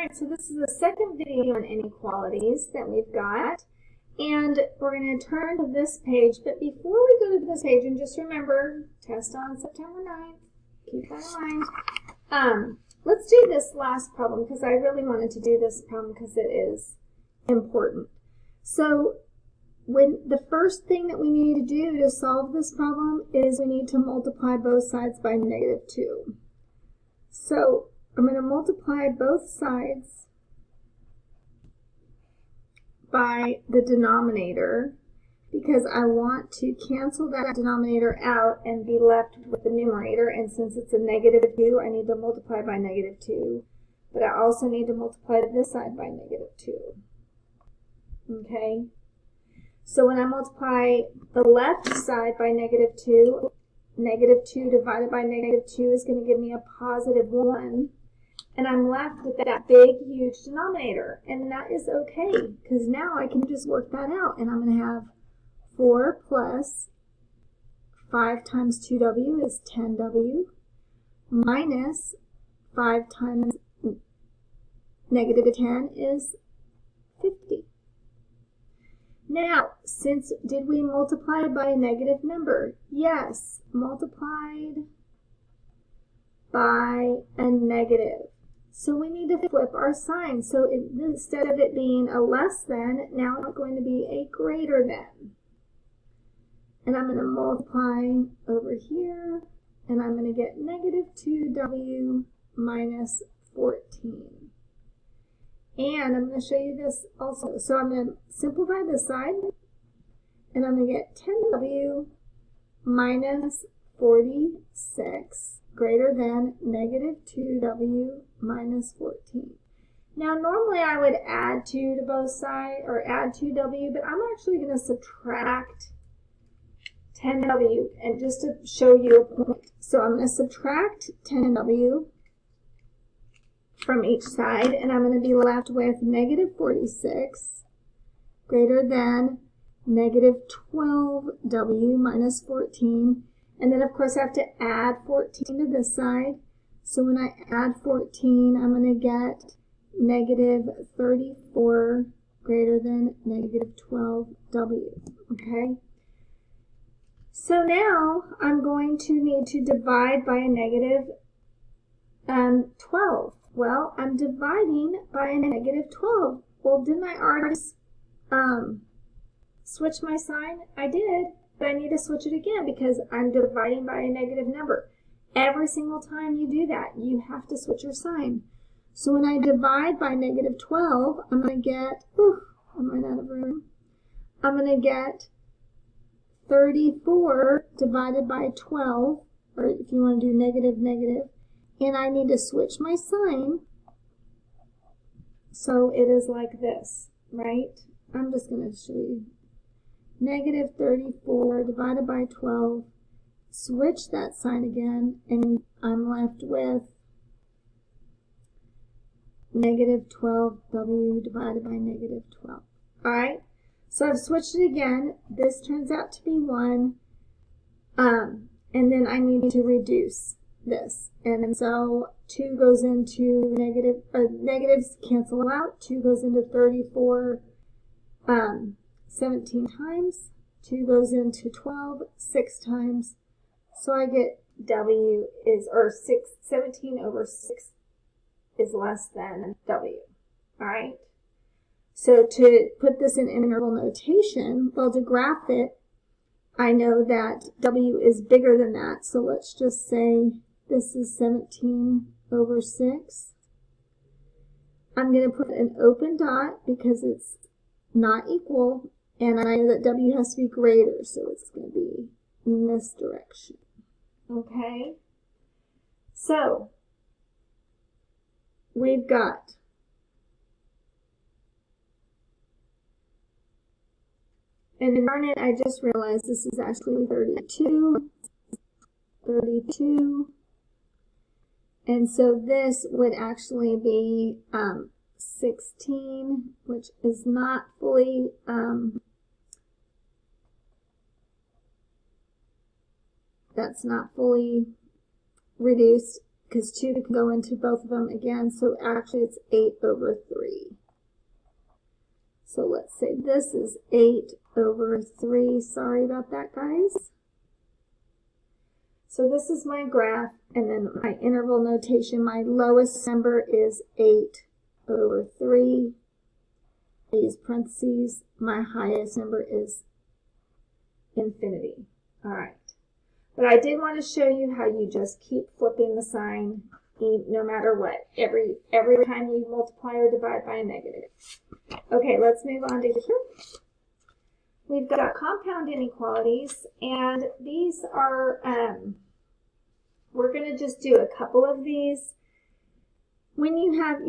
Alright, so this is the second video on inequalities that we've got, and we're going to turn to this page, but before we go to this page, and just remember, test on September 9th, keep that in mind, let's do this last problem, because I really wanted to do this problem because it is important. So, the first thing that we need to do to solve this problem is we need to multiply both sides by -2. So, I'm going to multiply both sides by the denominator because I want to cancel that denominator out and be left with the numerator, and since it's a -2, I need to multiply by -2, but I also need to multiply this side by -2. Okay? So when I multiply the left side by -2, -2 divided by -2 is going to give me a +1. And I'm left with that big, huge denominator. And that is okay, because now I can just work that out. And I'm going to have 4 plus 5 times 2w is 10w, minus 5 times -10 is 50. Now, did we multiply by a negative number? Yes, multiplied by a negative. So we need to flip our sign. So instead of it being a less than, now it's going to be a greater than. And I'm going to multiply over here, and I'm going to get -2w minus 14. And I'm going to show you this also. So I'm going to simplify this side, and I'm going to get 10w minus 46 greater than -2w minus 14. Now normally I would add 2 to both sides, or add 2w, but I'm actually going to subtract 10w, and just to show you a point. So I'm going to subtract 10w from each side, and I'm going to be left with -46 greater than -12w minus 14. And then, of course, I have to add 14 to this side. So when I add 14, I'm going to get -34 greater than -12w. Okay? So now I'm going to need to divide by a -12. Well, I'm dividing by a -12. Well, didn't I already switch my sign? I did. But I need to switch it again because I'm dividing by a negative number. Every single time you do that, you have to switch your sign. So when I divide by -12, I'm going to get, I'm running out of room. I'm going to get 34 divided by 12, or if you want to do negative, and I need to switch my sign. So it is like this, right? I'm just going to show you. -34 divided by 12, switch that sign again, and I'm left with -12w divided by -12. Alright, so I've switched it again. This turns out to be 1, and then I need to reduce this. And so 2 goes into negatives cancel out. 2 goes into 34, 17 times, 2 goes into 12, 6 times, so I get w is, or 17 over 6 is less than w, alright? So to put this in interval notation, well, to graph it, I know that w is bigger than that, so let's just say this is 17 over 6. I'm going to put an open dot because it's not equal, and I know that w has to be greater, so it's going to be in this direction. Okay? So, we've got and darn it, I just realized this is actually 32, and so this would actually be 16, which is not fully, that's not fully reduced because 2 can go into both of them again, so actually it's 8 over 3. So let's say this is 8 over 3. Sorry about that, guys. So this is my graph, and then my interval notation. My lowest number is 8 over 3. I use parentheses. My highest number is infinity. All right. But I did want to show you how you just keep flipping the sign no matter what, every time you multiply or divide by a negative. Okay, let's move on to here. We've got compound inequalities, and these are, we're going to just do a couple of these. When you have,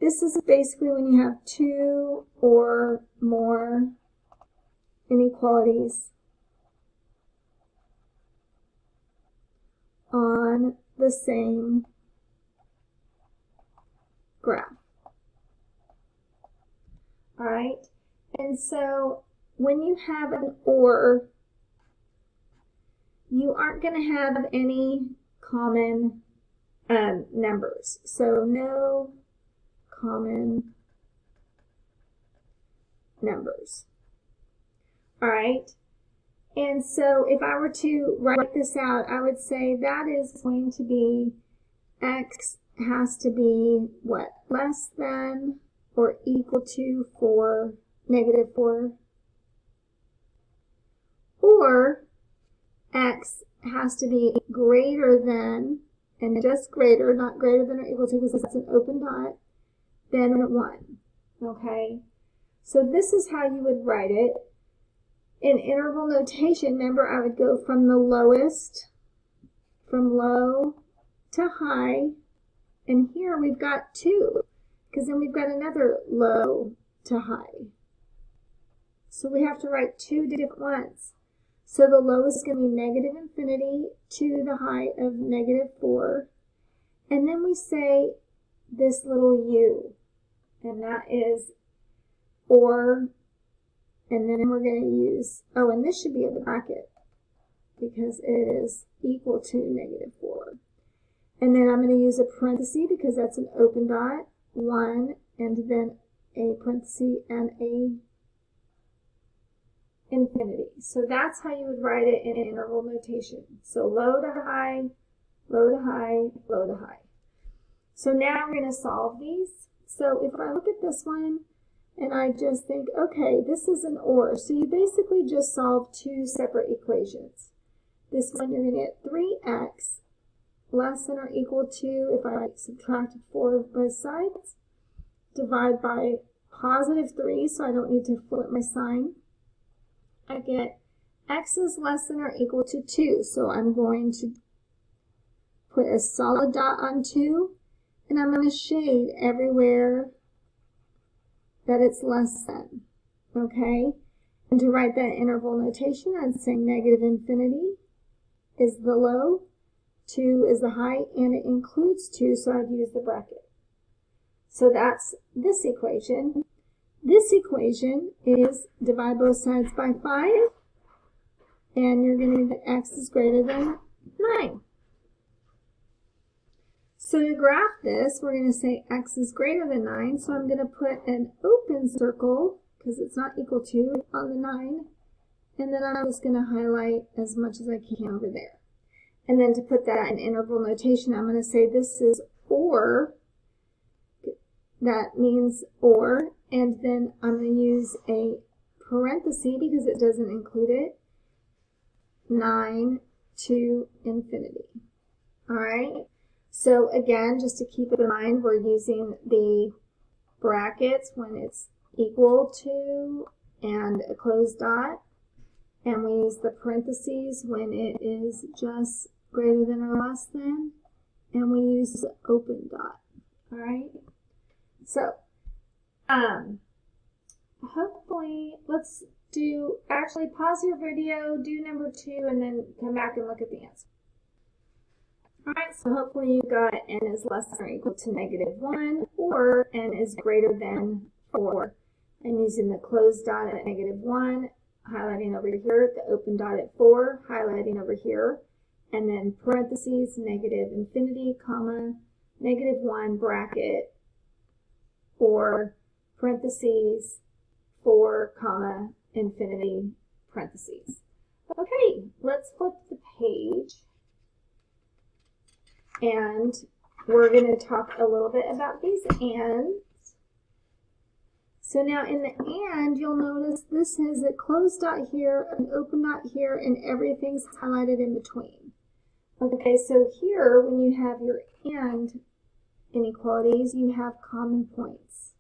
this is basically when you have 2 or more inequalities on the same graph. All right, and so when you have an or, you aren't going to have any common numbers. So no common numbers. All right. And so if I were to write this out, I would say that is going to be x has to be what? Less than or equal to 4, negative 4. Or x has to be greater than, and just greater, not greater than or equal to, because that's an open dot, than 1. Okay? So this is how you would write it. In interval notation, remember, I would go from the lowest, from low to high, and here we've got 2, because then we've got another low to high. So we have to write 2 different ones. So the lowest is going to be negative infinity to the high of negative 4, and then we say this little u, and that is or. And then we're going to use, oh, and this should be a bracket because it is equal to negative 4. And then I'm going to use a parenthesis because that's an open dot, 1, and then a parenthesis and a infinity. So that's how you would write it in interval notation. So low to high, low to high, low to high. So now we're going to solve these. So if I look at this one, and I just think, okay, this is an or. So you basically just solve 2 separate equations. This one you're going to get 3x less than or equal to, if I subtract 4 of both sides, divide by positive 3, so I don't need to flip my sign. I get x is less than or equal to 2, so I'm going to put a solid dot on 2, and I'm going to shade everywhere that it's less than, okay? And to write that interval notation, I'd say negative infinity is the low, 2 is the high, and it includes 2, so I'd use the bracket. So that's this equation. This equation is divide both sides by 5, and you're going to get x is greater than 9. So to graph this, we're going to say x is greater than 9, so I'm going to put an open circle, because it's not equal to, on the 9, and then I'm just going to highlight as much as I can over there. And then to put that in interval notation, I'm going to say this is or, that means or, and then I'm going to use a parenthesis, because it doesn't include it, 9 to infinity. All right? So again, just to keep in mind, we're using the brackets when it's equal to and a closed dot, and we use the parentheses when it is just greater than or less than, and we use the open dot. All right. So, hopefully, let's do, actually pause your video, do number 2, and then come back and look at the answer. Alright, so hopefully you got n is less than or equal to negative 1, or n is greater than 4. I'm using the closed dot at negative 1, highlighting over here, the open dot at 4, highlighting over here, and then parentheses, negative infinity, comma, -1 bracket, or parentheses, 4, comma, infinity, parentheses. Okay, let's flip the page, and we're going to talk a little bit about these ands. So now in the and, you'll notice this has a closed dot here, an open dot here, and everything's highlighted in between. Okay, so here, when you have your and inequalities, you have common points.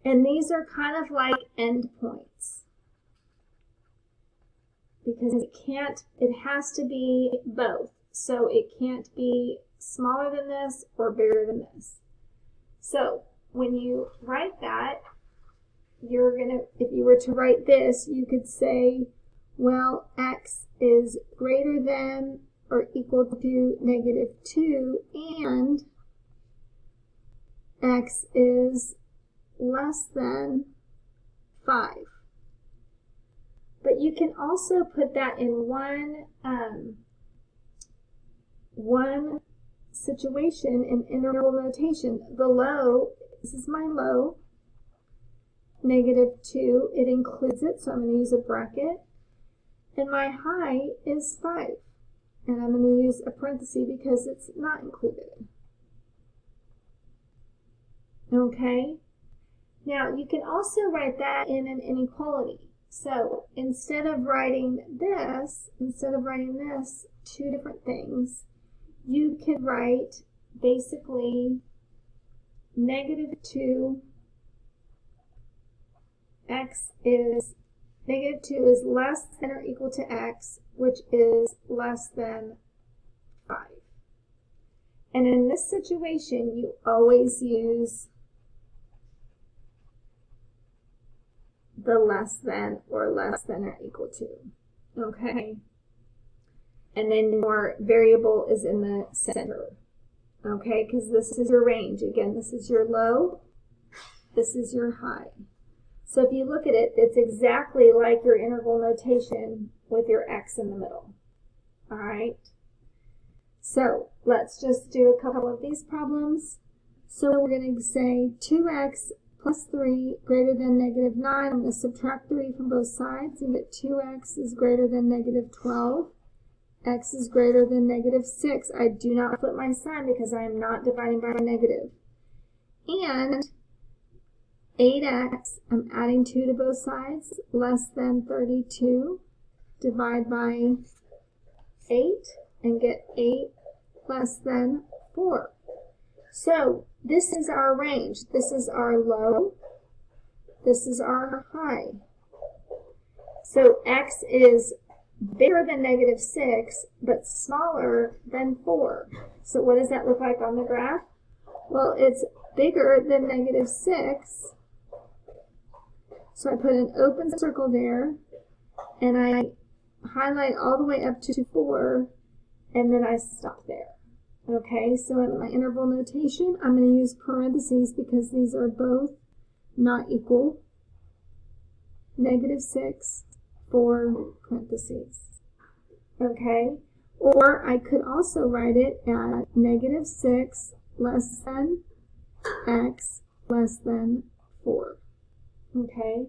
And these are kind of like endpoints, because it has to be both. So it can't be smaller than this or bigger than this. So when you write that, if you were to write this, you could say, well, x is greater than or equal to -2, and x is less than 5. But you can also put that in one situation in interval notation. The low, this is my low, -2, it includes it, so I'm going to use a bracket. And my high is 5, and I'm going to use a parenthesis because it's not included. Okay? Now, you can also write that in an inequality. So, instead of writing this, two different things, you could write basically -2, -2 is less than or equal to x, which is less than 5. And in this situation, you always use the less than or equal to. Okay? And then your variable is in the center. Okay? Because this is your range. Again, this is your low. This is your high. So if you look at it, it's exactly like your interval notation with your x in the middle. All right? So let's just do a couple of these problems. So we're going to say 2x plus 3 greater than -9. I'm going to subtract 3 from both sides and get 2x is greater than -12. X is greater than -6. I do not flip my sign because I am not dividing by a negative. And 8x, I'm adding 2 to both sides, less than 32. Divide by 8 and get 8 less than 4. So this is our range. This is our low. This is our high. So x is bigger than -6, but smaller than 4. So what does that look like on the graph? Well, it's bigger than -6. So I put an open circle there, and I highlight all the way up to 4, and then I stop there. Okay, so in my interval notation, I'm going to use parentheses because these are both not equal. -6, 4 parentheses. Okay, or I could also write it at -6 less than x less than 4. Okay,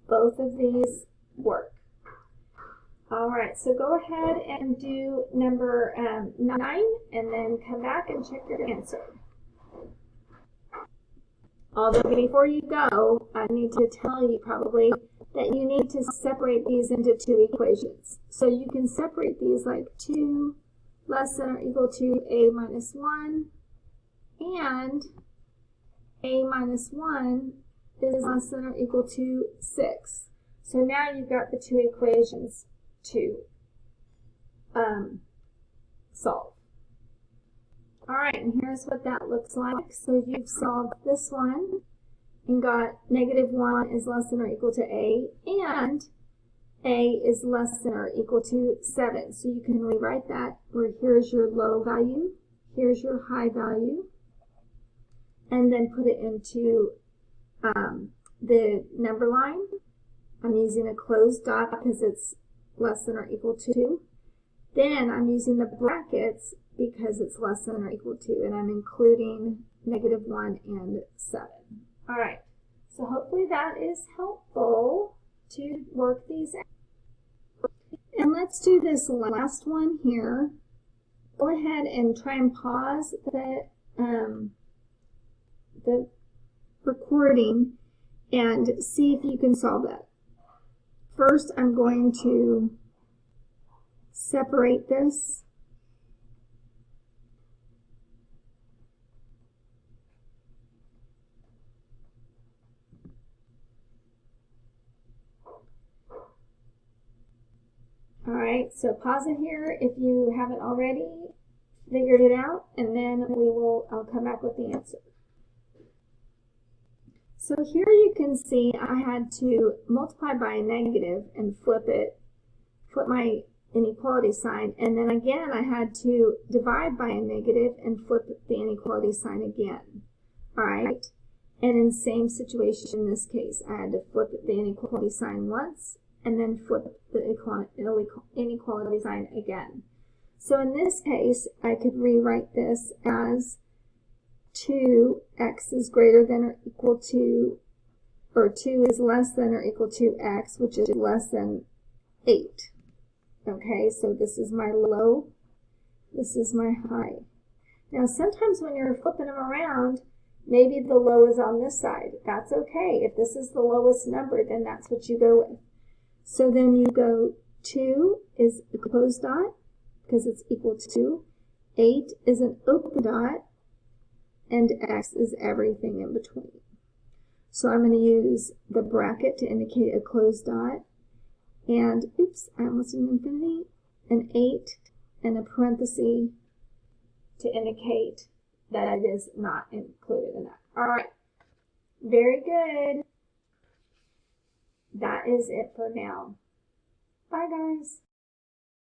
both of these work. All right, so go ahead and do number 9 and then come back and check your answer. Although before you go, I need to tell you probably that you need to separate these into 2 equations. So you can separate these like 2 less than or equal to a minus 1 and a minus 1 is less than or equal to 6. So now you've got the 2 equations to solve. All right, and here's what that looks like. So you've solved this one and got -1 is less than or equal to a, and a is less than or equal to 7. So you can rewrite that where here's your low value, here's your high value, and then put it into the number line, I'm using a closed dot because it's less than or equal to 2. Then I'm using the brackets because it's less than or equal to, and I'm including -1 and 7. All right, so hopefully that is helpful to work these out. And let's do this last one here. Go ahead and try and pause the recording and see if you can solve that. First, I'm going to separate this. All right, so pause it here if you haven't already figured it out, and then I'll come back with the answer. So here you can see I had to multiply by a negative and flip my inequality sign, and then again I had to divide by a negative and flip the inequality sign again. All right, and in the same situation in this case, I had to flip the inequality sign once and then flip the inequality sign again. So in this case, I could rewrite this as 2x is greater than or equal to, or 2 is less than or equal to x, which is less than 8. Okay, so this is my low, this is my high. Now sometimes when you're flipping them around, maybe the low is on this side. That's okay. If this is the lowest number, then that's what you go with. So then you go 2 is a closed dot because it's equal to 2. 8 is an open dot, and x is everything in between. So I'm going to use the bracket to indicate a closed dot, and oops, I almost did an infinity, an 8, and a parenthesis to indicate that it is not included in that. All right, very good. That is it for now. Bye, guys.